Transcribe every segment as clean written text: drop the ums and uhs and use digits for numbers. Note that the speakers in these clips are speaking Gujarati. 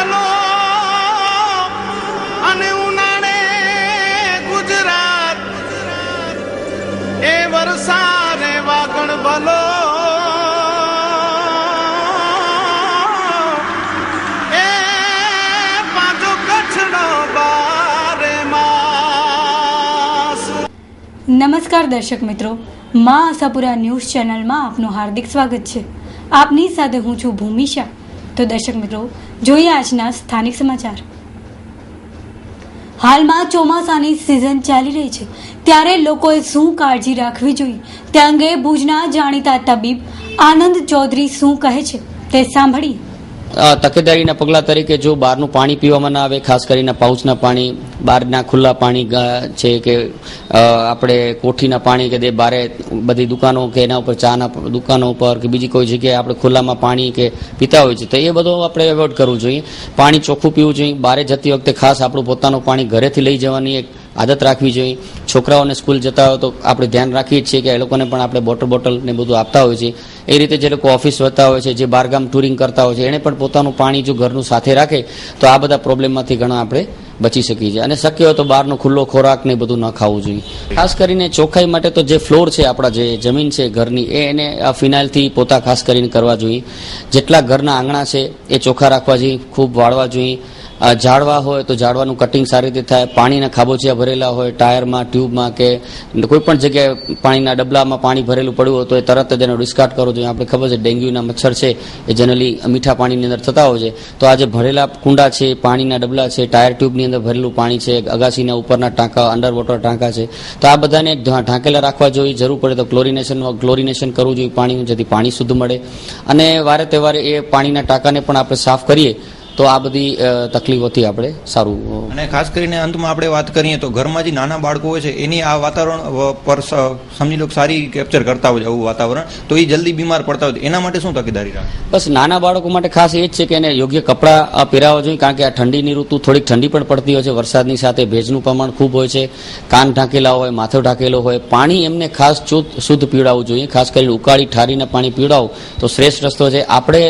ભલો અને ઉનાળે ગુજરાત એ વરસાદે વાગણ ભલો એ પાછો કચ્છનો બારે માસ. નમસ્કાર દર્શક મિત્રો, મા આશાપુરા ન્યૂઝ ચેનલમાં આપનું હાર્દિક સ્વાગત છે. આપની સાથે હું છું ભૂમિશા. તો દર્શક મિત્રો, જોઈએ આજના સ્થાનિક સમાચાર. હાલમાં ચોમાસાની સિઝન ચાલી રહી છે, ત્યારે લોકોએ શું કાળજી રાખવી જોઈએ તે અંગે ભુજના જાણીતા તબીબ આનંદ ચૌધરી શું કહે છે તે સાંભળીએ. તકેદારીના પગલાં તરીકે જો બહારનું પાણી પીવામાં ના આવે, ખાસ કરીને પાઉચના પાણી, બહારના ખુલ્લા પાણી છે કે આપણે કોઠીના પાણી કે બારે બધી દુકાનો કે એના ઉપર ચાના દુકાનો ઉપર કે બીજી કોઈ જગ્યાએ આપણે ખુલ્લામાં પાણી કે પીતા હોય છે તો એ બધું આપણે એવોઇડ કરવું જોઈએ. પાણી ચોખ્ખું પીવું જોઈએ. બહારે જતી વખતે ખાસ આપણું પોતાનું પાણી ઘરેથી લઈ જવાની એક આદત રાખવી જોઈએ. છોકરાઓને સ્કૂલ જતા હોય તો આપણે ધ્યાન રાખીએ છીએ કે એ લોકોને પણ આપણે બોટલ ને બધું આપતા હોય છે. એ રીતે જે લોકો ઓફિસ જતા હોય છે, જે બહારગામ ટુરિંગ કરતા હોય છે, એને પણ પોતાનું પાણી જો ઘરનું સાથે રાખે તો આ બધા પ્રોબ્લેમમાંથી ઘણા આપણે બચી શકીએ છીએ. અને શક્ય હોય તો બહારનો ખુલ્લો ખોરાક ને બધું ન ખાવું જોઈએ. ખાસ કરીને ચોખ્ખાઈ માટે તો જે ફ્લોર છે, આપણા જે જમીન છે ઘરની, એને ફિનાઇલથી પોતા ખાસ કરીને કરવા જોઈએ. જેટલા ઘરના આંગણા છે એ ચોખ્ખા રાખવા જોઈએ, ખૂબ વાળવા જોઈએ. ઝાડવા હોય તો ઝાડવાનું કટિંગ સારી રીતે થાય. પાણીના ખાબોચિયા ભરેલા હોય ટાયરમાં, ટ્યુબમાં કે કોઈ પણ જગ્યાએ પાણીના ડબલામાં પાણી ભરેલું પડ્યું હોય તો એ તરત જ એનો ડિસ્કાર્ડ કરવો જોઈએ. આપણે ખબર છે ડેન્ગ્યુના મચ્છર છે એ જનરલી મીઠા પાણીની અંદર થતા હોય છે. તો આ જે ભરેલા કુંડા છે, પાણીના ડબલા છે, ટાયર ટ્યુબની અંદર ભરેલું પાણી છે, અગાસીના ઉપરના ટાંકા, અંડર વોટર ટાંકા છે, તો આ બધાને ઢાંકેલા રાખવા જોઈએ. જરૂર પડે તો ક્લોરિનેશન કરવું જોઈએ પાણીનું, જેથી પાણી શુદ્ધ મળે. અને વારે તહેવારે એ પાણીના ટાંકાને પણ આપણે સાફ કરીએ તો આ બધી તકલીફોથી આપણે સારું. અને ખાસ કરીને અંતમાં આપણે વાત કરીએ તો ઘરમાં જે નાના બાળકો હોય છે એની આ વાતાવરણ પર સમજી લો સારી કેપ્ચર કરતા હોય આવું વાતાવરણ, તો એ જલ્દી બીમાર પડતા હોય, એના માટે શું તકેદારી રાખે? બસ નાના બાળકો માટે ખાસ એ જ છે કે એને યોગ્ય કપડાં પહેરાવવા જોઈએ, કારણ કે આ ઠંડીની ઋતુ થોડીક ઠંડી પણ પડતી હોય છે. વરસાદની સાથે ભેજનું પ્રમાણ ખૂબ હોય છે. કાન ઢાંકેલા હોય, માથો ઢાંકેલો હોય. પાણી એમને ખાસ શુદ્ધ પીવડાવવું જોઈએ. ખાસ કરીને ઉકાળી ઠારીને પાણી પીવડાવો તો શ્રેષ્ઠ રસ્તો છે. આપણે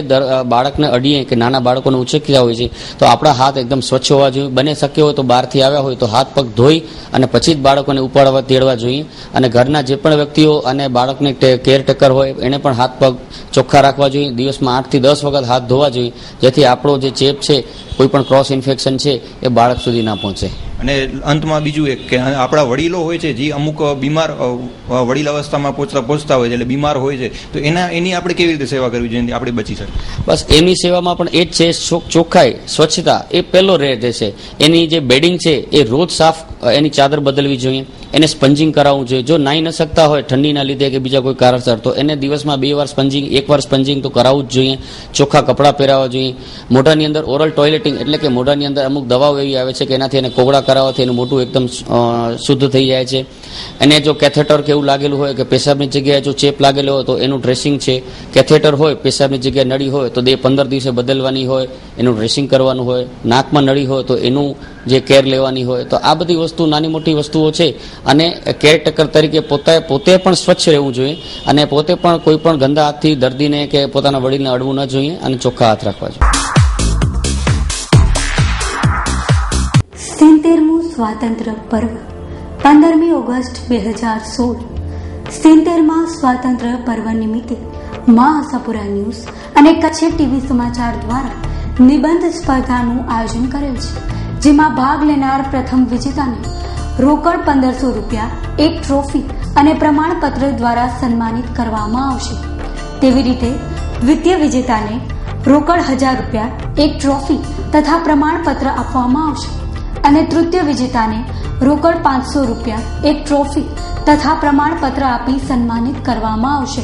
બાળકને અડીએ કે નાના બાળકોને ઉછેરતા હોય છે તો આપણા હાથ એકદમ સ્વચ્છ હોવા જોઈએ. બને શક્ય હોય તો બહારથી આવ્યા હોય તો હાથ પગ ધોઈ અને પછી જ બાળકોને ઉપાડવા તેડવા જોઈએ. અને ઘરના જે પણ વ્યક્તિઓ અને બાળકને કેરટેકર હોય એને પણ હાથ પગ ચોખ્ખા રાખવા જોઈએ. દિવસમાં 8 થી 10 વખત હાથ ધોવા જોઈએ, જેથી આપણો જે ચેપ છે, કોઈ પણ ક્રોસ ઇન્ફેક્શન છે એ બાળક સુધી ના પહોંચે. અને અંતમાં બીજું એક કે આપણા વડીલો હોય છે જે અમુક બીમાર વડીલ અવસ્થામાં પહોંચતા હોય છે, એટલે બીમાર હોય છે, તો એની આપણે કેવી રીતે સેવા કરવી જોઈએ આપણે બચી શકીએ? બસ એમની સેવામાં પણ એ જ છે, ચોખ્ખાઈ, સ્વચ્છતા એ પહેલો રહેશે. એની જે બેડિંગ છે એ રોજ સાફ, એની ચાદર બદલવી જોઈએ. એને સ્પંજિંગ કરાવવું જોઈએ. જો નાહી ન શકતા હોય ઠંડીના લીધે કે બીજા કોઈ કારણસર, તો એને દિવસમાં 2 વાર સ્પંજિંગ, 1 વાર સ્પંજિંગ તો કરાવવું જ જોઈએ. ચોખ્ખા કપડાં પહેરાવવા જોઈએ. મોઢાની અંદર ઓરલ ટોયલેટિંગ, એટલે કે મોઢાની અંદર અમુક દવાઓ એવી આવે છે કે એનાથી એને કોગળા કરાવવાથી એનું મોઢું એકદમ શુદ્ધ થઈ જાય છે. અને જો કેથેટર કે એવું લાગેલું હોય કે પેશાબની જગ્યાએ જો ચેપ લાગેલો હોય તો એનું ડ્રેસિંગ છે. કેથેટર હોય, પેશાબની જગ્યાએ નળી હોય તો 15 દિવસે બદલવાની હોય, એનું ડ્રેસિંગ કરવાનું હોય. નાકમાં નળી હોય તો એનું જે કેર લેવાની હોય. તો આ બધી વસ્તુ, નાની મોટી વસ્તુઓ છે. અને કેરટેકર તરીકે પોતે પણ સ્વચ્છ રહેવું જોઈએ અને પોતે પણ કોઈ પણ ગંદા હાથથી દર્દીને કે પોતાના વડીલને અડવું ન જોઈએ અને ચોખ્ખા હાથ રાખવા જોઈએ. 70મું સ્વાતંત્ર્ય પર્વ 15મી ઓગસ્ટ 2016. 70મા સ્વાતંત્ર્ય પર્વ નિમિત્તે મા આશાપુરા ન્યૂઝ અને કચ્છ ટીવી સમાચાર દ્વારા નિબંધ સ્પર્ધાનું આયોજન કરેલ છે, જેમાં ભાગ લેનાર પ્રથમ વિજેતાને રોકડ 1500 રૂપિયા, એક ટ્રોફી અને પ્રમાણપત્ર દ્વારા સન્માનિત કરવામાં આવશે. તેવી રીતે દ્વિતીય વિજેતાને રોકડ 1000 રૂપિયા, એક ટ્રોફી તથા પ્રમાણપત્ર આપવામાં આવશે. અને તૃતીય વિજેતાને રોકડ 500 રૂપિયા, એક ટ્રોફી તથા પ્રમાણપત્ર આપી સન્માનિત કરવામાં આવશે.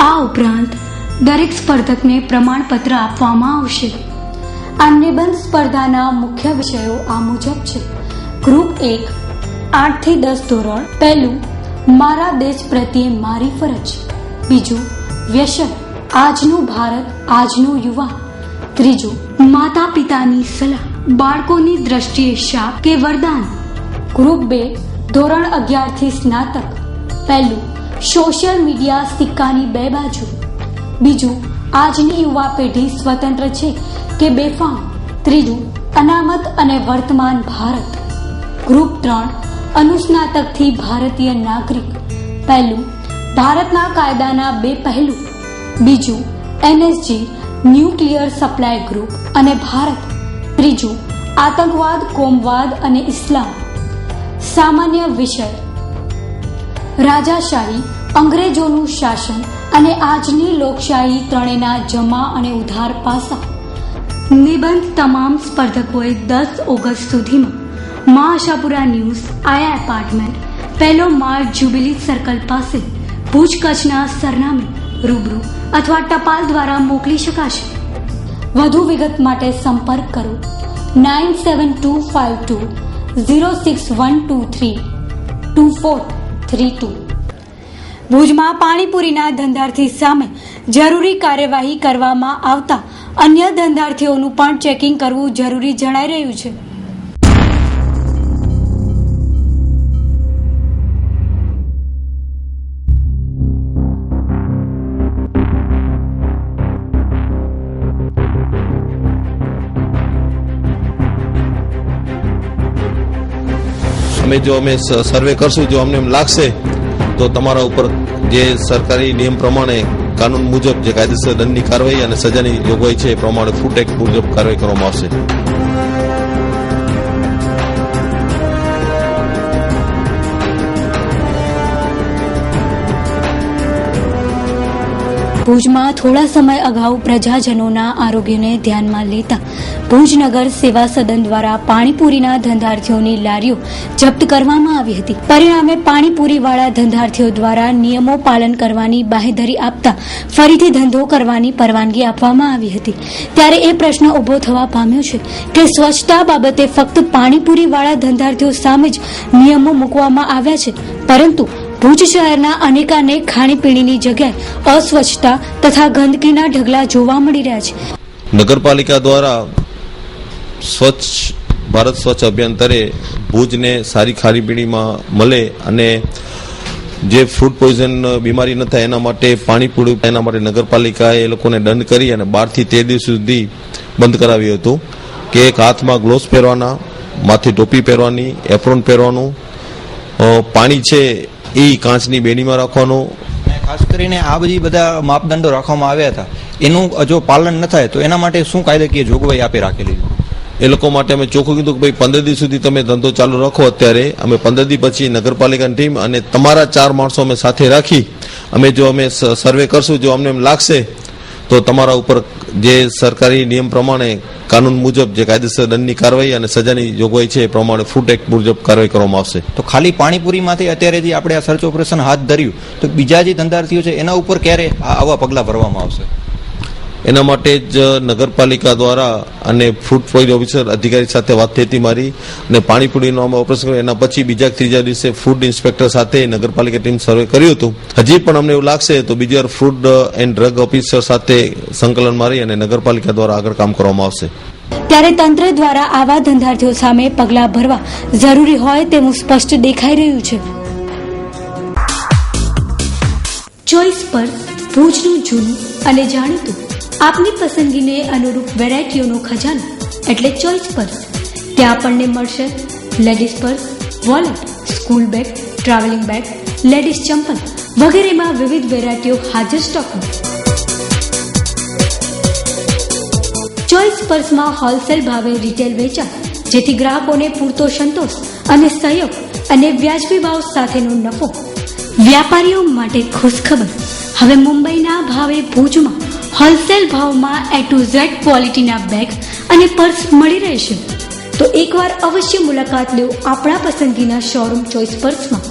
આ ઉપરાંત દરેક સ્પર્ધકને પ્રમાણપત્ર આપવામાં આવશે. આ નિબંધ સ્પર્ધાના મુખ્ય વિષયો આ મુજબ છે. ગ્રુપ 1 8 થી 10 ધોરણ. પહેલું, મારા દેશ પ્રત્યે મારી ફરજ. બીજું, વ્યસન, આજનું ભારત, આજનો યુવા. ત્રીજું, માતા પિતાની સલાહ, બાળકોની દ્રષ્ટિએ શાપ કે વરદાન. ગ્રુપ 2 ધોરણ 11 થી સ્નાતક. પહેલું, સોશિયલ મીડિયા સિક્કાની 2 બાજુ. બીજું, આજની યુવા પેઢી સ્વતંત્ર છે કે બેફામ, ત્રીજું, અનામત અને વર્તમાન ભારત. ગ્રુપ 3 અનુસ્નાતકથી ભારતીય નાગરિક. પહેલું, ભારતના કાયદાના 2 પહેલું. બીજું, એનએસજી ન્યુક્લિયર સપ્લાય ગ્રુપ અને ભારત. ત્રીજું, આતંકવાદ, કોમવાદ અને ઇસ્લામ. સામાન્ય વિષય: રાજાશાહી, અંગ્રેજોનું શાસન અને આજની લોકશાહી ત્રણેયના જમા અને ઉધાર પાસા. નિબંધ તમામ સ્પર્ધકોએ 10 ઓગસ્ટ સુધીમાં મા આશાપુરા ન્યૂઝ, આયા એપાર્ટમેન્ટ, પહેલો માળ, જ્યુબિલી સર્કલ પાસે, ભુજ, કચ્છના સરનામે રૂબરૂ અથવા ટપાલ દ્વારા મોકલી શકાશે. વધુ વિગત માટે સંપર્ક કરો 97252061232432. ભુજમાં પાણીપુરીના ધંધાર્થી સામે જરૂરી કાર્યવાહી કરવામાં આવતા અન્ય ધંધાર્થીઓનું પણ ચેકિંગ કરવું જરૂરી જણાઈ રહ્યું છે. અમે સર્વે કરશું, જો અમને એમ લાગશે તો તમારા ઉપર જે સરકારી નિયમ પ્રમાણે કાનૂન મુજબ જે કાયદેસર દંડની કાર્યવાહી અને સજાની જોગવાઈ છે એ પ્રમાણે ફૂડ એક્ટ મુજબ કાર્યવાહી કરવામાં આવશે. ભુજમાં થોડા સમય અગાઉ પ્રજાજનોના આરોગ્યને ધ્યાનમાં લેતા ભુજનગર સેવા સદન દ્વારા પાણીપુરીના ધંધાર્થીઓની લારીઓ જપ્ત કરવામાં આવી હતી. પરિણામે પાણીપુરીવાળા ધંધાર્થીઓ દ્વારા નિયમો પાલન કરવાની બાહેધરી આપતા ફરીથી ધંધો કરવાની પરવાનગી આપવામાં આવી હતી. ત્યારે એ પ્રશ્ન ઉભો થવા પામ્યો છે કે સ્વચ્છતા બાબતે ફક્ત પાણીપુરીવાળા ધંધાર્થીઓ સામે જ નિયમો મૂકવામાં આવ્યા છે, પરંતુ ભુજ શહેરના અનેકાનેક ખાણીપીણીની જગ્યાએ અસ્વચ્છતા તથા ગંદકીના ઢગલા જોવા મળી રહ્યા છે. નગરપાલિકા દ્વારા સ્વચ્છ ભારત સ્વચ્છ અભિયાન તરે ભુજને સારી ખાણીપીણીમાં મળે અને જે ફૂડ પોઈઝન બીમારી ન થાય એના માટે પાણીપુરી, એના માટે નગરપાલિકાએ એ લોકોને દંડ કરી અને 12 થી 13 દિવસ સુધી બંધ કરાવ્યું હતું કે એક હાથમાં ગ્લોવ્સ પહેરવાના, માથે ટોપી પહેરવાની, એપ્રોન પહેરવાનું, પાણી છે એ કાચની બેડીમાં રાખવાનું. ખાસ કરીને આ બધા માપદંડો રાખવામાં આવ્યા હતા, એનું જો પાલન ન થાય તો એના માટે શું કાયદાકીય જોગવાઈ આપે રાખેલી? એ લોકો માટે અમે ચોખ્ખું કીધું કે ભાઈ 15 દિવસ સુધી તમે ધંધો ચાલુ રાખો. અત્યારે અમે 15 દિવસ પછી નગરપાલિકાની ટીમ અને તમારા 4 માણસો અમે સાથે રાખી અમે સર્વે કરશું, જો અમને એમ લાગશે તો તમારા ઉપર જે સરકારી નિયમ પ્રમાણે કાનૂન મુજબ જે કાયદેસર દંડની કાર્યવાહી અને સજાની જોગવાઈ છે એ પ્રમાણે ફૂડ એક્ટ મુજબ કાર્યવાહી કરવામાં આવશે. તો ખાલી પાણીપુરીમાંથી અત્યારે જે આપણે આ સર્ચ ઓપરેશન હાથ ધર્યું, તો બીજા જે ધંધાર્થીઓ છે એના ઉપર ક્યારે આવા પગલાં ભરવામાં આવશે? એના માટે જ નગરપાલિકા દ્વારા અને ફૂડ પોઈઝન ઓફિસર અધિકારી સાથે વાત થઈ હતી મારી, અને પાણીપુરીનું અમે ઓપરેશન કર્યું. એના પછી બીજા ત્રીજા દિવસે ફૂડ ઇન્સ્પેક્ટર સાથે નગરપાલિકા ટીમ સર્વે કર્યું હતું. હજી પણ અમને એવું લાગશે તો બીજી વાર ફૂડ એન્ડ ડ્રગ ઓફિસર સાથે સંકલન મારી અને નગરપાલિકા દ્વારા આગળ કામ કરવામાં આવશે. ત્યારે તંત્ર દ્વારા આવા ધંધાર્થીઓ સામે પગલાં ભરવા જરૂરી હોય તેવું સ્પષ્ટ દેખાઈ રહ્યું છે. ચોઈસ પર ભુજનું જૂનું અને જાણીતું આપની પસંદગીને અનુરૂપ વેરાયટીઓનો ખજાનો એટલે ચોઈસ પર્સ. ત્યાં આપણને મળશે ladies purse, wallet, school bag, travelling bag, ladies ચંપલ વગેરેમાં વિવિધ વેરાયટીઓ હાજર સ્ટોકમાં. ચોઈસ પર્સમાં હોલસેલ ભાવે રિટેલ વેચાણ, જેથી ગ્રાહકોને પૂરતો સંતોષ અને સહયોગ અને વ્યાજબી ભાવ સાથેનો નફો. વ્યાપારીઓ માટે ખુશખબર, હવે મુંબઈના ભાવે ભુજમાં હોલસેલ ભાવમાં A to Z ક્વોલિટીના બેગ અને પર્સ મળી રહેશે. તો એકવાર અવશ્ય મુલાકાત લેવો આપણા પસંદગીના શોરૂમ ચોઈસ પર્સમાં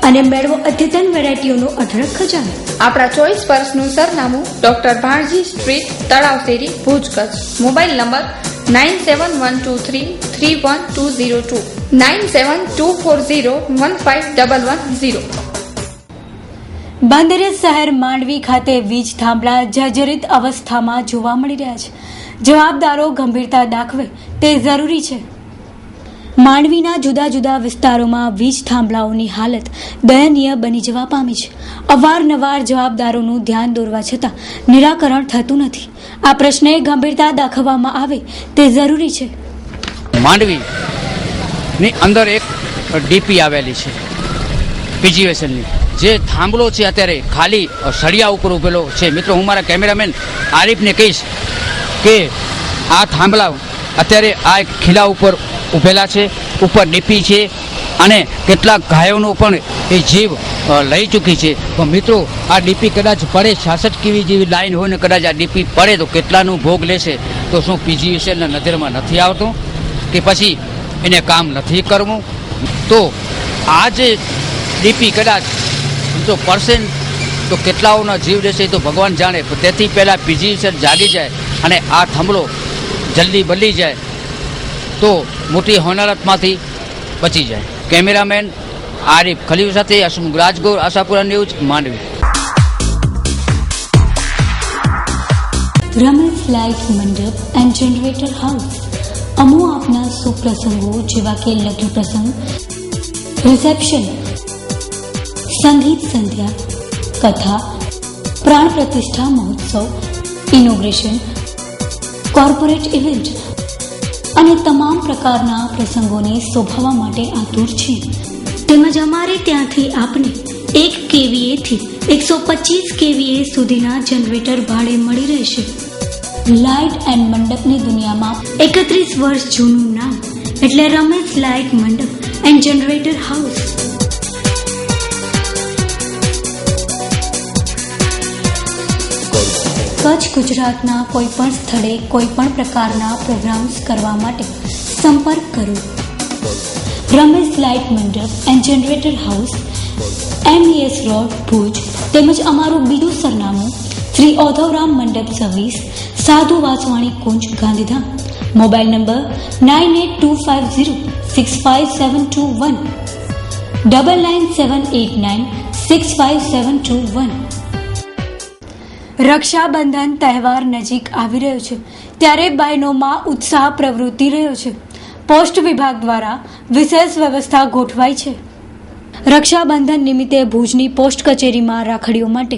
અને મેળવો અદ્યતન વેરાયટીઓનો અઢળક ખજાનો. આપણા ચોઈસ પર્સનું સરનામું ડોક્ટર ભાણજી સ્ટ્રીટ, તળાવ શેરી, ભુજ, કચ્છ. Mobile number 9712331202 9724015110. બંદરે શહેર માંડવી ખાતે વીજ થાંભલા જર્જરિત અવસ્થામાં જોવા મળી રહ્યા છે. જવાબદારો ગંભીરતા દાખવે તે જરૂરી છે. માંડવીના જુદા જુદા વિસ્તારોમાં વીજ થાંભલાઓની હાલત દયનીય બની જવા પામી છે. અવારનવાર જવાબદારોનું ધ્યાન દોરવા છતાં નિરાકરણ થતું નથી. આ પ્રશ્ને ગંભીરતા દાખવવામાં આવે તે જરૂરી છે. માંડવીની અંદર એક ડીપી આવેલી છે પીજીવીસીએલની, જે થાંભલો છે અત્યારે ખાલી સળિયા ઉપર ઉભેલો છે. મિત્રો, હું મારા કેમેરામેન આરીફને કહીશ કે આ થાંભલા અત્યારે આ એક ખીલા ઉપર ઉભેલા છે, ઉપર ડીપી છે અને કેટલાક ઘાયોનો પણ એ જીવ લઈ ચૂકી છે. તો મિત્રો, આ ડીપી કદાચ પડે, 66 કેવી જેવી લાઈન હોય ને કદાચ આ ડીપી પડે તો કેટલાનું ભોગ લેશે? તો શું પીજીવીસીએલના નજરમાં નથી આવતું કે પછી એને કામ નથી કરવું? તો આ જે ડીપી કદાચ જો પડશે તો કેટલાઓના જીવ લેશે તો ભગવાન જાણે. તેથી પહેલાં પીજીવીસીએલ જાગી જાય અને આ થાંભલો જલ્દી બદલી જાય તો મોટી હોનારતમાંથી બચી જાય. કેમેરામેન આરીફ ખલીલ સાથે Hasmukh Rajgor, Ashapura news, Mandvi. Ramesh light mandap and generator house અમો આપના સુપ્રસંગો જેવા કે લગ્ન પ્રસંગ, રિસેપ્શન, સંગીત સંધ્યા, કથા, પ્રાણ પ્રતિષ્ઠા મહોત્સવ, ઇનોગ્રેશન, કોર્પોરેટ ઇવેન્ટ અને તમામ પ્રકારના પ્રસંગોને શોભાવવા માટે આતુર છે. તેમજ અમારે ત્યાંથી આપને 1 kVA થી 125 kVA સુધીના જનરેટર ભાડે મળી રહેશે. લાઇટ એન્ડ મંડપની દુનિયામાં 31 વર્ષ જૂનું નામ એટલે Ramesh light mandap and generator house. Kutch ગુજરાતના કોઈ પણ સ્થળે કોઈ પણ પ્રકારના પ્રોગ્રામ્સ કરવા માટે સંપર્ક કરો. Ramesh light mandap and generator house, MES road, Bhuj. તેમજ અમારું બીજું સરનામું Shri Odhavram mandap service, Sadhu Vaswani Kunj, Gandhidham. Mobile number 9825065721, 9978965721. Rakshabandhan તહેવાર નજીક આવી રહ્યો છે ત્યારે બહેનોમાં ઉત્સાહ પ્રવૃત્તિ રહ્યો છે. પોસ્ટ વિભાગ દ્વારા વિશેષ વ્યવસ્થા ગોઠવાઈ છે. રક્ષાબંધન નિમિત્તે ભુજની પોસ્ટ કચેરીમાં રાખડીઓ માટે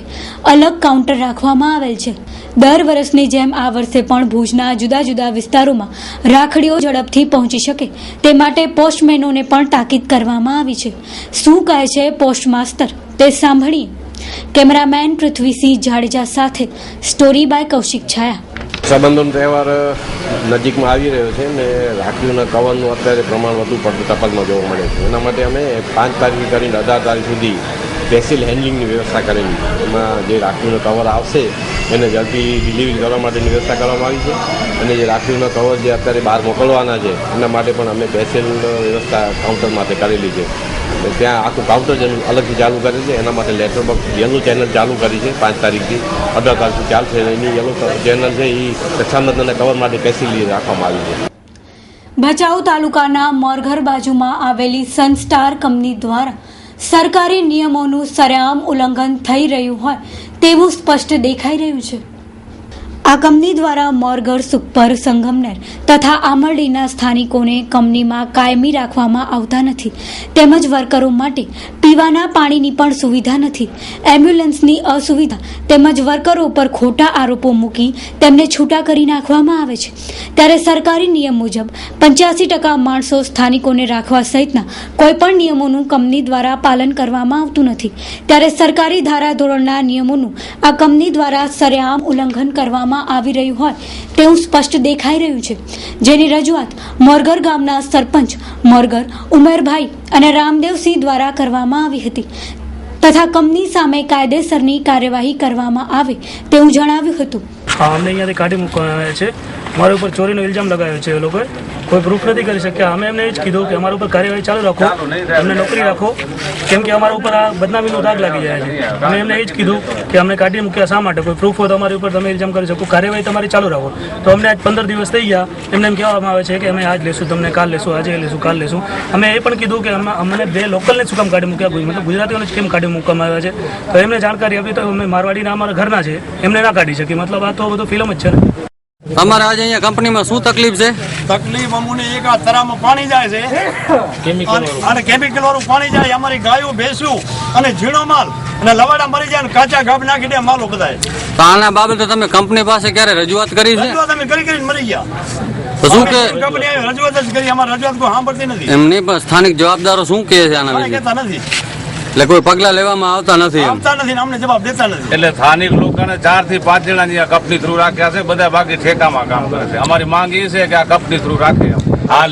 અલગ કાઉન્ટર રાખવામાં આવેલ છે. દર વર્ષની જેમ આ વર્ષે પણ ભુજના જુદા જુદા વિસ્તારોમાં રાખડીઓ ઝડપથી પહોંચી શકે તે માટે પોસ્ટમેનોને પણ તાકીદ કરવામાં આવી છે. શું કહે છે પોસ્ટ માસ્ટર તે સાંભળીએ. કેમેરામેન પૃથ્વીસિંહ જાડેજા સાથે સ્ટોરી બાય કૌશિક છાયા. રક્ષાબંધન તહેવાર નજીકમાં આવી રહ્યો છે ને રાખડીઓના કવરનું અત્યારે પ્રમાણ વધુ પડતું ટપાલમાં જોવા મળે છે. એના માટે અમે 5 તારીખ કરીને 18 તારીખ સુધી પેસિલ હેન્ડલિંગની વ્યવસ્થા કરેલી છે. એમાં જે રાખડીનો કવર આવશે એને જલ્દી ડિલિવરી કરવા માટેની વ્યવસ્થા કરવામાં આવી છે. અને જે રાખડીનો કવર જે અત્યારે બહાર મોકલવાના છે એના માટે પણ અમે પેસિલ વ્યવસ્થા કાઉન્ટર માટે કરેલી છે. ત્યાં આખું કાઉન્ટર અલગથી ચાલુ કરે છે. એના માટે લેટર બોક્સ યલો ચેનલ ચાલુ કરી છે. 5 તારીખથી 18 તારીખથી ચાલશે. એની યલો ચેનલ છે એ રક્ષાબંધનના કવર માટે પેસિલી રાખવામાં આવી છે. ભચાઉ તાલુકાના મોરઘર બાજુમાં આવેલી સનસ્ટાર કંપની દ્વારા સરકારી નિયમોનું સરેઆમ ઉલ્લંઘન થઈ રહ્યું હોય તેવું સ્પષ્ટ દેખાઈ રહ્યું છે. આ કંપની દ્વારા મોરઘર સુપર સંગમનેર તથા આમરડીના સ્થાનિકોને કંપનીમાં કાયમી રાખવામાં આવતા નથી. તેમજ વર્કરો માટે પીવાના પાણીની પણ સુવિધા નથી. એમ્બ્યુલન્સની અસુવિધા તેમજ વર્કરો પર ખોટા આરોપો મૂકી તેમને છૂટા કરી નાખવામાં આવે છે. ત્યારે સરકારી નિયમ મુજબ 85% માણસો સ્થાનિકોને રાખવા સહિતના કોઈપણ નિયમોનું કંપની દ્વારા પાલન કરવામાં આવતું નથી. ત્યારે સરકારી ધારાધોરણના નિયમોનું આ કંપની દ્વારા સરેઆમ ઉલ્લંઘન કરવામાં આવી રહ્યું હોય તેવું સ્પષ્ટ દેખાઈ રહ્યું છે. જેની રજૂઆત મોરઘર ગામના સરપંચ મોરઘર ઉમેરભાઈ અને રામદેવસિંહ દ્વારા કરવામાં આવી હતી તથા કંપની સામે કાયદેસરની કાર્યવાહી કરવામાં આવે તેવું જણાવ્યું હતું. અમને અહીંયાથી કાઢી મૂકવામાં આવ્યા છે. મારા ઉપર ચોરીનો ઇલ્ઝામ લગાવ્યો છે. એ લોકોએ કોઈ પ્રૂફ નથી કરી શક્યા. અમે એમને એ જ કીધું કે અમારા ઉપર કાર્યવાહી ચાલુ રાખો, અમને નોકરી રાખો, કેમ કે અમારા ઉપર આ બદનામીનો દાગ લાગી જાય છે. અમે એમને એ જ કીધું કે અમને કાઢી મૂક્યા શા માટે? કોઈ પ્રૂફ હોય તો અમારી ઉપર તમે ઇલ્ઝામ કરી શકો, કાર્યવાહી તમારી ચાલુ રાખો. તો અમને આજ 15 દિવસ થઈ ગયા. એમને એમ કહેવામાં આવે છે કે અમે આજ લેશું, તમને કાલ લેશું, આજે લેશું, કાલ લેશું. અમે એ પણ કીધું કે અમને 2 લોકલને શું કામ કાઢી મૂક્યા, મતલબ ગુજરાતીઓને જ કેમ કાઢી મૂકવામાં આવ્યા છે? તો એમને જાણકારી આપી તો અમે મારવાડીના અમારા ઘરના છે એમને ના કાઢી શકીએ. મતલબ આ તો બધું ફિલ્મ જ છે ને. તમારે આજે અહીંયા કંપનીમાં શું તકલીફ છે? તકલીફ અમને એક આ તરામાં પાણી જાય છે અને કેમિકલ વાળું પાણી જાય, અમારી ગાયો ભેંસું અને ઝીણો માલ અને લવાડા મરી જાય, કાચા ગાબ નાખી દે માલો બધાય. તો આના બાબતે તમે કંપની પાસે ક્યારે રજૂઆત કરી છે? રજૂઆત અમે કરી મરી ગયા. તો શું કે કંપની રજૂઆત જ કરી, અમારી રજૂઆત કોઈ સાંભળતી નથી. એમની પણ સ્થાનિક જવાબદારો શું કહે છે આના વિશે? કહેતા નથી, એટલે કોઈ પગલા લેવામાં આવતા નથી. અમને જવાબ દેતા નથી. એટલે સ્થાનિક લોકોને 4 થી 5 જણા કંપની થ્રુ રાખ્યા છે, બધા બાકી ઠેકામાં કામ કરે છે. અમારી માંગ એ છે કે આ કંપની થ્રુ રાખે. હા,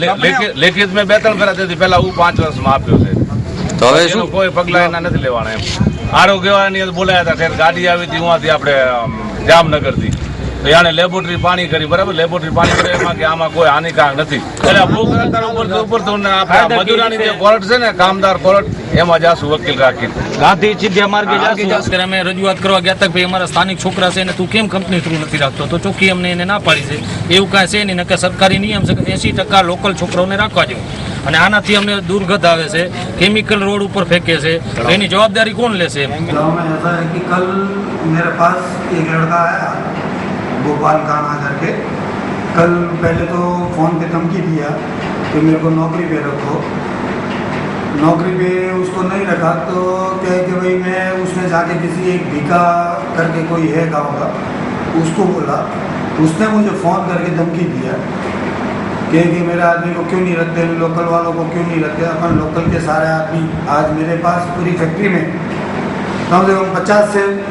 લેખિત મેં 2-3 કર્યા, તેથી પેલા હું 5 વર્ષમાં આપ્યો છે. તો હવે શું કોઈ પગલા એના નથી લેવાના. એમ આરોગ્યવાળાની બોલાયા હતા, ગાડી આવી હતી ઉहाँથી આપણે જામનગર થી, એને લેબોરેટરી પાણી કરી, બરાબર, લેબોરેટરી પાણી કરે એમાં કે આમાં કોઈ હાનિકારક નથી. એટલે ભૂખ ઉપર તો આપણે મજૂરાની જે કોર્ટ છે ને, કામદાર કોર્ટ, એમાં જાશું વકીલ રાખી ગાંધી ચીધ્યા માર્ગે જાશું. અમે રજૂઆત કરવા ગયા હતા કે ભાઈ અમારા સ્થાનિક છોકરા છે ને તું કેમ કંપની થ્રુ નથી રાખતો, તો ચોખ્ખી અમને એને ના પાડી છે. એવું કાંઈ છે નહીં, કે સરકારી નિયમ છે કે 80% લોકલ છોકરાઓને રાખવા જોઈએ, અને આનાથી અમને દુર્ગંધ આવે છે, કેમિકલ રોડ ઉપર ફેંકે છે, એની જવાબદારી કોણ લેશે? कल मेरे पास एक लड़का आया भोपाल काम आ करके. कल पहले तो फ़ोन पे धमकी दिया कि मेरे को नौकरी पे रखो. नौकरी पे उसको नहीं रखा तो क्या है कि भाई मैं उसने जाके किसी एक भीखा करके कोई है गाँव का, उसको बोला. उसने मुझे फ़ोन करके धमकी दिया कि मेरे आदमी को क्यों नहीं रखते, लोकल वालों को क्यों नहीं रखते. अपन लोकल के सारे आदमी आज मेरे पास पूरी फैक्ट्री में कम से कम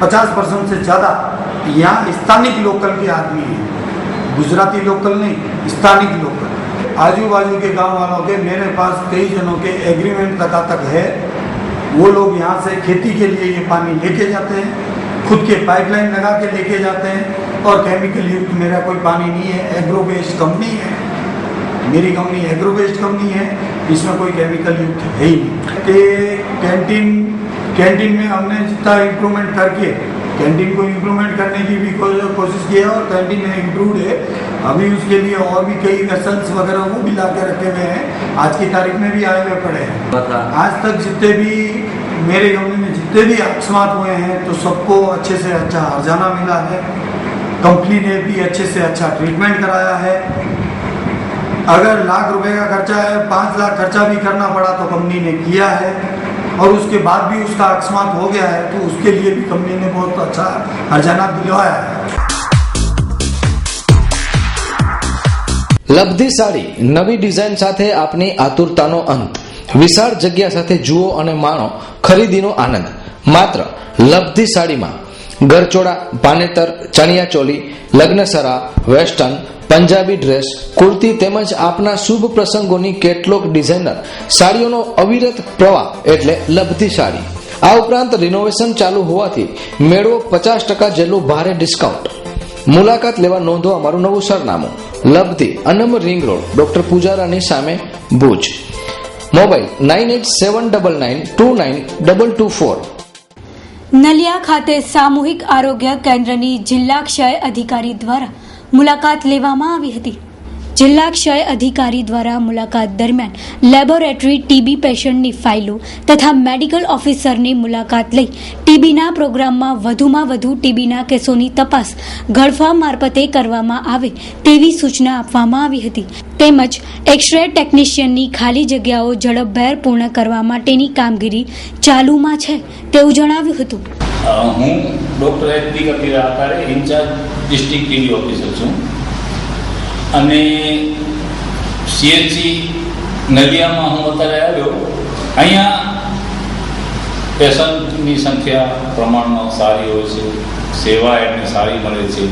50% से ज़्यादा यहाँ स्थानिक लोकल के आदमी हैं, गुजराती लोकल नहीं, स्थानिक लोकल. आजू बाजू के गांव वालों के मेरे पास कई जनों के एग्रीमेंट तक है. वो लोग यहाँ से खेती के लिए ये पानी लेके जाते हैं, खुद के पाइपलाइन लगा के लेके जाते हैं, और केमिकल युक्त मेरा कोई पानी नहीं है. एग्रो बेस्ड कंपनी है मेरी कंपनी, एग्रो बेस्ड कंपनी है, इसमें कोई केमिकल युक्त है ही नहीं. कि कैंटीन में हमने जितना इम्प्रूवमेंट करके कैंटीन को इम्प्रूवमेंट करने की भी कोशिश की है, और कैंटीन में इम्प्रूव है. अभी उसके लिए और भी कई वेसल्स वगैरह वो भी ला के रखे हुए हैं, आज की तारीख में भी आए हुए पड़े हैं. आज तक जितने भी मेरे कंपनी में जितने भी अकस्मात हुए हैं तो सबको अच्छे से अच्छा हर्जाना मिला है. कंपनी ने भी अच्छे से अच्छा ट्रीटमेंट कराया है. अगर लाख रुपए का खर्चा है, 5 लाख खर्चा भी करना पड़ा तो कंपनी ने किया है, और उसके बाद भी उसका अकस्मात हो गया है तो उसके लिए भी कंपनी ने बहुत अच्छा हर्जाना दिलवाया है. લબ્ધી સાડી નવી ડિઝાઇન સાથે આપની આતુરતાનો અંત. વિશાળ જગ્યા સાથે જુઓ અને માણો ખરીદીનો આનંદ. માત્ર લબ્ધી સાડીમાં ગરચોળા, પાનેતર, ચણિયાચોલી, લગ્નસરા, વેસ્ટર્ન, પંજાબી ડ્રેસ, કુર્તી તેમજ આપના શુભ પ્રસંગોની કેટલોક ડિઝાઇનર સાડીઓનો અવિરત પ્રવાહ એટલે લબ્ધી સાડી. આ ઉપરાંત રિનોવેશન ચાલુ હોવાથી મેળવો 50% જેટલું ભારે ડિસ્કાઉન્ટ. મુલાકાત લેવા નોંધો અમારું નવું સરનામું: લબ્ધી, અનમ રિંગ રોડ, ડોક્ટર પૂજારાની સામે, ભુજ. મોબાઈલ 9879929224. નલિયા ખાતે સામૂહિક આરોગ્ય કેન્દ્રની જિલ્લા ક્ષય અધિકારી દ્વારા મુલાકાત લેવામાં આવી હતી. જિલ્લા ક્ષય અધિકારી દ્વારા મુલાકાત દરમિયાન લેબોરેટરી ટીબી પેશન્ટની ફાઇલો તથા મેડિકલ ઓફિસરની મુલાકાત લઈ ટીબીના પ્રોગ્રામમાં વધુમાં વધુ ટીબીના કેસોની તપાસ ગળફા મારફતે કરવામાં આવે તેવી સૂચના આપવામાં આવી હતી. તેમજ એક્સરે ટેકનિશિયનની ખાલી જગ્યાઓ ઝડપભેર પૂર્ણ કરવા માટેની કામગીરી ચાલુમાં છે તેવું જણાવ્યું હતું. હું doctor H D. Kapila Akare incharge district TB officer છું, અને સીએચસી નલિયામાં હું અત્યારે આવ્યો. અહીંયા પેશન્ટની સંખ્યા પ્રમાણમાં સારી હોય છે, સેવા એમને સારી મળે છે.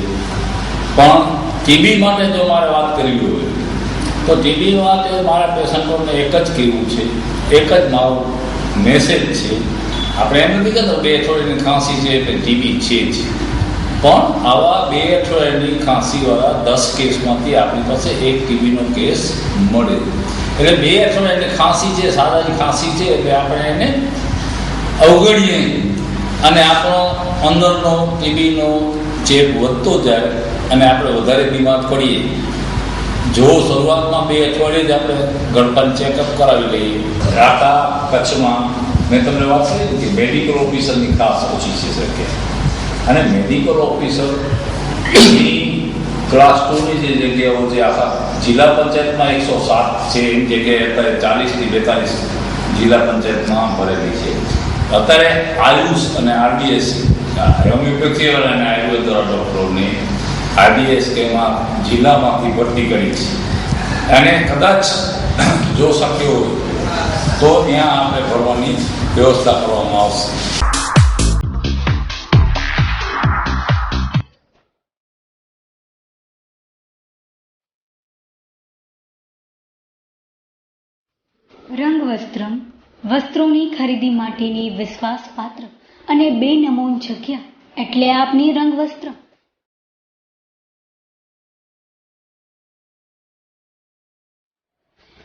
પણ ટીબી માટે જો મારે વાત કરવી હોય તો ટીબી માટે મારા પેશન્ટોને એક જ કહેવું છે, એક જ મારો મેસેજ છે. આપણે એમ નથી કહેતા 2 અઠવાડિયાની ખાંસી છે એટલે ટીબી છે જ, પણ આવા 2 અઠવાડિયાની ખાંસીવાળા 10 કેસમાંથી આપણી પાસે એક ટીબીનો કેસ મળે. એટલે 2 અઠવાડિયાની ખાંસી છે, સાદાની ખાંસી છે, એટલે આપણે એને અવગણીએ અને આપણો અંદરનો ટીબીનો ચેપ વધતો જાય અને આપણે વધારે બીમાર પડીએ. જો શરૂઆતમાં 2 અઠવાડિયે જ આપણે ગળપાન ચેકઅપ કરાવી લઈએ. આખા કચ્છમાં મેં તમને વાત કરી કે મેડિકલ ઓફિસરની ખાસ ઓછી છે સંખ્યા, અને મેડિકલ ઓફિસરની ક્લાસ 2ની જે જગ્યાઓ છે આખા જિલ્લા પંચાયતમાં 107 છે, એની જગ્યાએ અત્યારે 40 થી 42 જિલ્લા પંચાયતમાં ભરેલી છે. અત્યારે આયુષ અને આરડીએસ હોમિયોપેથી અને આયુર્વેદ ડોક્ટરોની આરડીએસ કેમાં જિલ્લામાંથી ભરતી કરી છે. અને કદાચ જો શક્ય હોય તો ત્યાં આપણે ભરવાની વ્યવસ્થા કરવામાં આવશે. રંગવસ્ત્રમ વસ્ત્રોની ખરીદી માટેની વિશ્વાસપાત્ર અને બેનમૂન જગ્યા એટલે આપની રંગવસ્ત્ર.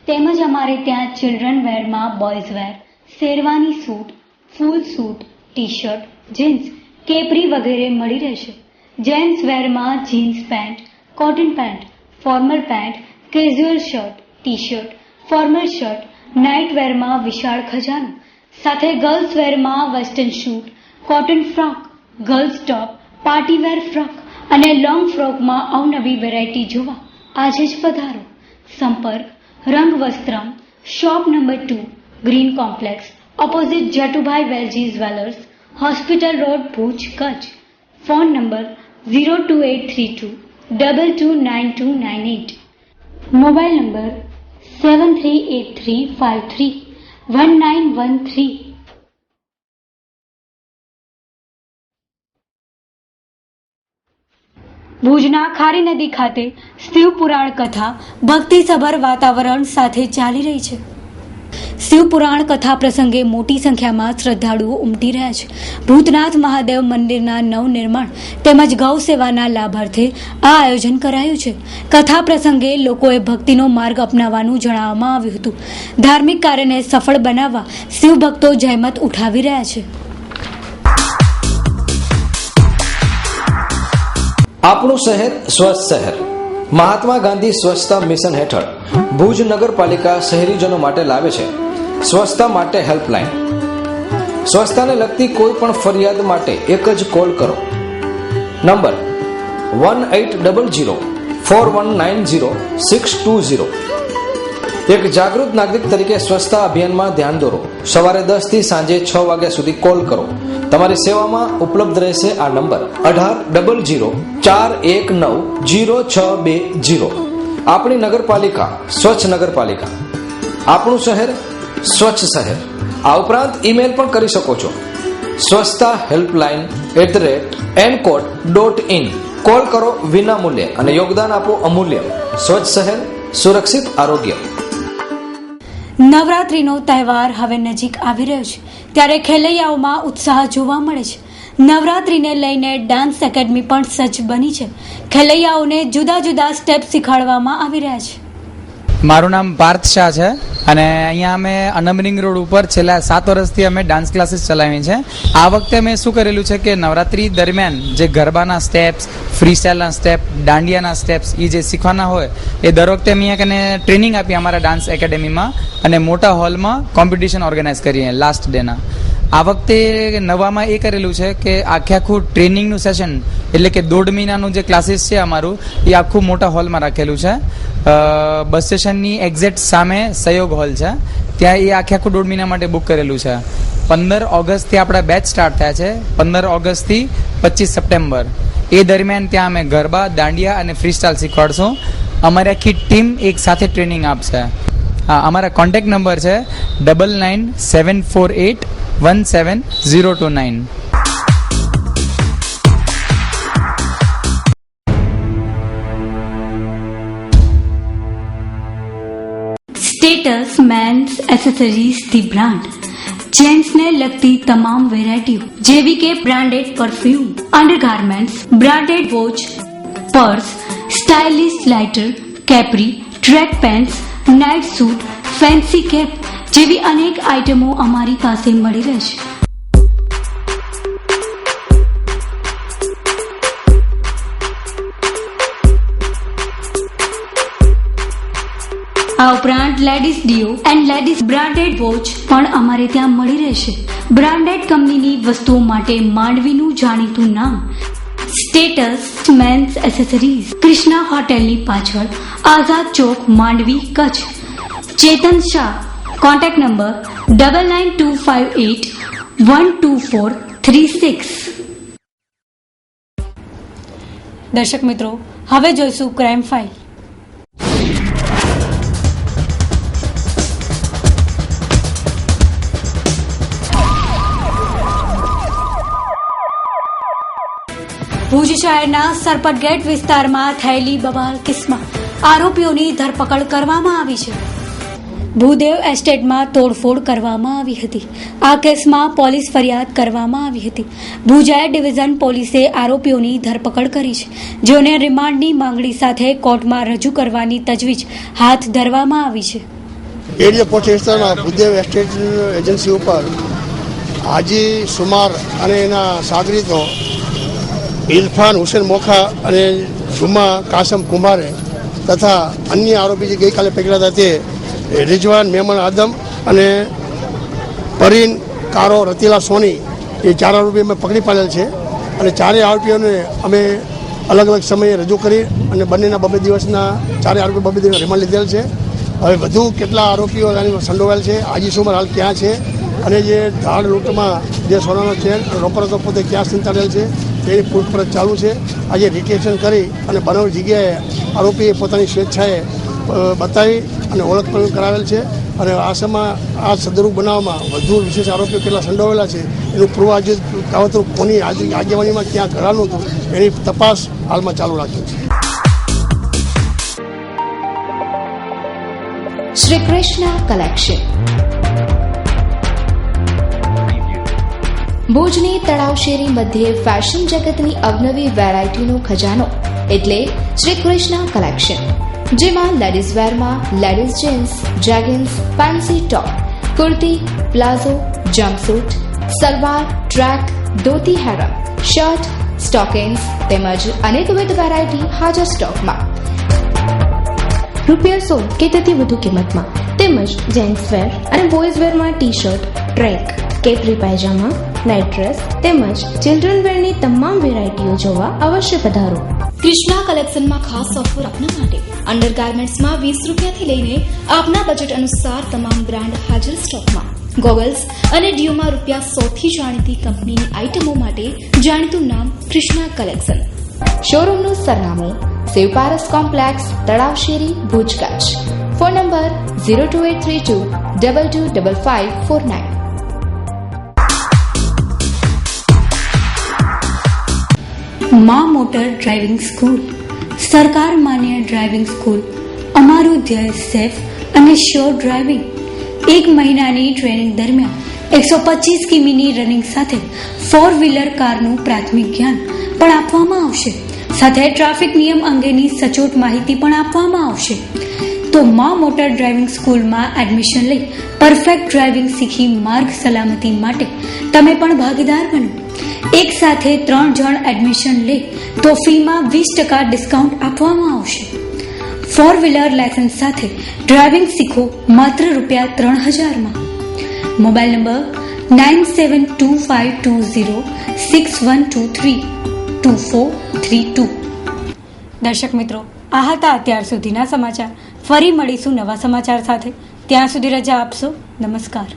તેમજ અમારે ત્યાં ચિલ્ડ્રન વેરમાં boys wear, sherwani suit, full suit, T shirt, jeans, capri વગેરે મળી રહેશે. જેન્ટ્સ વેરમાં jeans pant, cotton pant, formal pant, casual shirt, T shirt, formal shirt, night વેરમાં વિશાળ ખજાનો, સાથે ગર્લ્સ વેરમાં western suit, cotton frock, girls top, party wear frock અને લોંગ ફ્રોકમાં અવનવી વેરાયટી જોવા આજે જ પધારો. સંપર્ક રંગવસ્ત્રમ, shop number 2, green complex, opposite Jatubhai Velji jewellers, hospital road, Bhuj, Kutch. Phone number 02832 229298. Mobile number 7383531913. ભુજના ખારી નદી ખાતે શિવ પુરાણ કથા ભક્તિસભર વાતાવરણ સાથે ચાલી રહી છે. શિવ પુરાણ કથા પ્રસંગે મોટી સંખ્યામાં શ્રદ્ધાળુઓ ઉમટી રહ્યા છે. ભૂતનાથ મહાદેવ મંદિરના નવનિર્માણ તેમજ ગૌ સેવાના લાભાર્થે આ આયોજન કરાયું છે. કથા પ્રસંગે લોકોએ ભક્તિનો માર્ગ અપનાવવાનું જણાવવામાં આવ્યું હતું. ધાર્મિક કાર્યને સફળ બનાવવા શિવ ભક્તો જહેમત ઉઠાવી રહ્યા છે. આપણું શહેર સ્વચ્છ શહેર. મહાત્મા ગાંધી સ્વચ્છતા મિશન હેઠળ ભુજ નગરપાલિકા શહેરીજનો માટે લાવે છે સ્વચ્છતા માટે હેલ્પલાઇન. સ્વચ્છતાને લગતી કોઈ પણ ફરિયાદ માટે એક જ કોલ કરો. નંબર 18004190 એક જાગૃત નાગરિક તરીકે સ્વચ્છતા અભિયાનમાં ધ્યાન દોરો. સવારે 10 થી સાંજે 6 વાગ્યા સુધી કોલ કરો. તમારી સેવામાં ઉપલબ્ધ રહેશે આ નંબર 180041900620. આપણી નગરપાલિકા સ્વચ્છ નગરપાલિકા, આપણું શહેર સ્વચ્છ શહેર. આ ઉપરાંત ઈમેલ પણ કરી શકો છો સ્વચ્છતા helpline@ncode.in. કોલ કરો વિના મૂલ્યે અને યોગદાન આપો અમૂલ્ય. સ્વચ્છ શહેર, સુરક્ષિત આરોગ્ય. નવરાત્રીનો તહેવાર હવે નજીક આવી રહ્યો છે ત્યારે ખેલૈયાઓમાં ઉત્સાહ જોવા મળે છે. નવરાત્રીને લઈને ડાન્સ એકેડમી પણ સજ્જ બની છે. ખેલૈયાઓને જુદા જુદા સ્ટેપ શીખવાડવામાં આવી રહ્યા છે. મારું નામ પાર્થ શાહ છે અને અહીંયા અમે અનમરિંગ રોડ ઉપર છેલ્લા 7 વર્ષથી અમે ડાન્સ ક્લાસીસ ચલાવીએ છીએ. આ વખતે મેં શું કરેલું છે કે નવરાત્રી દરમિયાન જે ગરબાના સ્ટેપ્સ, ફ્રી સ્ટાઇલના સ્ટેપ, દાંડિયાના સ્ટેપ્સ એ જે શીખવાના હોય એ દર વખતે અમે અહીંયા કને ટ્રેનિંગ આપી અમારા ડાન્સ એકેડેમીમાં અને મોટા હોલમાં કોમ્પિટિશન ઓર્ગેનાઇઝ કરીએ લાસ્ટ ડેના. આ વખતે નવામાં એ કરેલું છે કે આખું ટ્રેનિંગનું સેશન એટલે કે 1.5 મહિનાનું જે ક્લાસીસ છે અમારું એ આખું મોટા હોલમાં રાખેલું છે. બસ સ્ટેશનની એક્ઝેક્ટ સામે સહયોગ હોલ છે, ત્યાં એ આખું 1.5 મહિના માટે બુક કરેલું છે. 15 ઓગસ્ટથી આપણા બેચ સ્ટાર્ટ થયા છે. 15 ઓગસ્ટથી 25 સપ્ટેમ્બર એ દરમિયાન ત્યાં અમે ગરબા, દાંડિયા અને ફ્રી સ્ટાઇલ શીખવાડશું. અમારી આખી ટીમ એક સાથે ટ્રેનિંગ આપશે. હા, અમારા કોન્ટેક્ટ નંબર છે 9974817029. Status men's accessories the brand. જેન્ટ્સને લગતી તમામ વેરાયટીઓ જેવી કે branded perfume, undergarments, branded watch, purse, stylish lighter, capri, track pants, night suit, fancy cap જેવી અનેક આઇટમો અમારી પાસે મળી રહેશે. આ ઉપરાંત ladies deo and ladies branded watch પણ અમારે ત્યાં મળી રહેશે. બ્રાન્ડેડ કંપનીની વસ્તુઓ માટે માંડવીનું જાણીતું નામ સ્ટેટસ મેન્સ એસેસરીઝ, કૃષ્ણા હોટેલની પાછળ, આઝાદ ચોક, માંડવી, કચ્છ. ચેતન શાહ, કોન્ટેક્ટ નંબર 9925812436. દર્શક મિત્રો, હવે જોઈશું ક્રાઇમ ફાઇલ. ભુજ શહેરના સરપટ ગેટ વિસ્તારમાં થયેલી બબાલ કેસમાં આરોપીઓની ધરપકડ કરવામાં આવી છે. ભૂદેવ એસ્ટેટમાં તોડફોડ કરવામાં આવી હતી. આ કેસમાં પોલીસ ફરિયાદ કરવામાં આવી હતી. ભુજ એ ડિવિઝન પોલીસે આરોપીઓની ધરપકડ કરી છે, જેઓને રિમાન્ડની માંગણી સાથે કોર્ટમાં રજૂ કરવાની તજવીજ હાથ ધરવામાં આવી છે. એરિયા પોલીસ વિસ્તારના ભૂદેવ એસ્ટેટ એજન્સી ઉપર હાજી સુમાર અને એના સાગરીતો ઇરફાન હુસેન મોખા અને જુમા કાસમ કુમારે તથા અન્ય આરોપી જે ગઈકાલે પકડાયા હતા તે રિઝવાન મેમન આદમ અને પરીન કારો રતીલા સોની એ 4 આરોપી અમે પકડી પાડેલ છે અને 4 આરોપીઓને અમે અલગ અલગ સમયે રજૂ કરી અને બંનેના 2 દિવસના 4 આરોપી 2 દિવસ રિમાન્ડ લીધેલ છે. હવે વધુ કેટલા આરોપીઓ સંડોવાયેલ છે, હાજી સુમર હાલ ક્યાં છે અને જે ધાડ લૂંટમાં જે સોનાનો ચેન રોકડ હતો પોતે ક્યાં સંતાડેલ છે તેની પૂછપરછ ચાલુ છે. આજે રિટેશન કરી અને બનાવ જગ્યાએ આરોપીએ પોતાની સ્વેચ્છાએ બતાવી અને ઓળખ પણ કરાવેલ છે અને આ સદરૂપ બનાવમાં વધુ વિશેષ આરોપીઓ કેટલા સંડોવાયેલા છે એનું પૂર્વાજિત કાવતરું કોની આગેવાનીમાં ક્યાં કરાનું હતું એની તપાસ હાલમાં ચાલુ રાખી છે. શ્રી કૃષ્ણ કલેક્શન ભુજની તળાવ શેરી મધ્યે ફેશન જગતની અવનવી વેરાયટીનો ખજાનો એટલે શ્રી કૃષ્ણ કલેક્શન, જેમાં લેડીઝ વેરમાં ladies jeans, jeggings, fancy top, kurti, palazzo, jumpsuit, salwar, track, dhoti, harem, shirt, stockings તેમજ અનેકવિધ વેરાયટી હાજર સ્ટોકમાં. ₹100 કે તેથી વધુ કિંમતમાં તેમજ જેન્ટ્સ વેર અને બોયઝ વેરમાં T shirt, track, capri pyjama, night dress તેમજ ચિલ્ડ્રન વેરની તમામ વેરાયટીઓ જોવા અવશ્ય પધારો. કૃષ્ણા કલેક્શનમાં ખાસ ઓફર આપના માટે અંડરગાર્મેન્ટ્સમાં ₹20 લઈને આપના બજેટ અનુસાર તમામ બ્રાન્ડ હાજર સ્ટોકમાં. ગોગલ્સ અને ડીઓમાં ₹100 જાણીતી કંપનીની આઇટમો માટે જાણીતું નામ કૃષ્ણા કલેક્શન. શોરૂમનું સરનામું શિવપારસ કોમ્પ્લેક્સ, તળાવ શેરી, ભુજ, કચ્છ. Phone number 02832 225549. માં મોટર ડ્રાઇવિંગ સ્કૂલ, સરકાર માન્ય ડ્રાઇવિંગ સ્કૂલ. અમારું ધ્યેય સેફ અને શ્યોર ડ્રાઇવિંગ. 1 મહિનાની ટ્રેનિંગ દરમિયાન 125 કિમીની રનિંગ સાથે 4 વ્હીલર કારનું પ્રાથમિક જ્ઞાન પણ આપવામાં આવશે. સાથે ટ્રાફિક નિયમ અંગેની સચોટ માહિતી પણ આપવામાં આવશે. તો માં મોટર ડ્રાઇવિંગ સ્કૂલમાં એડમિશન લઈ પરફેક્ટ ડ્રાઇવિંગ શીખી માર્ગ સલામતી માટે તમે પણ ભાગીદાર બનો. એક સાથે 3 જણ એડમિશન લે તો ફીમાં 20% ડિસ્કાઉન્ટ આપવામાં આવશે. 4 વ્હીલર લાયસન્સ સાથે ડ્રાઇવિંગ શીખો માત્ર ₹3000માં. Mobile number 97252061232432. દર્શક મિત્રો, આ હતા અત્યાર સુધીના સમાચાર. ફરી મળીશું નવા સમાચાર સાથે. ત્યાં સુધી રજા આપશો. નમસ્કાર.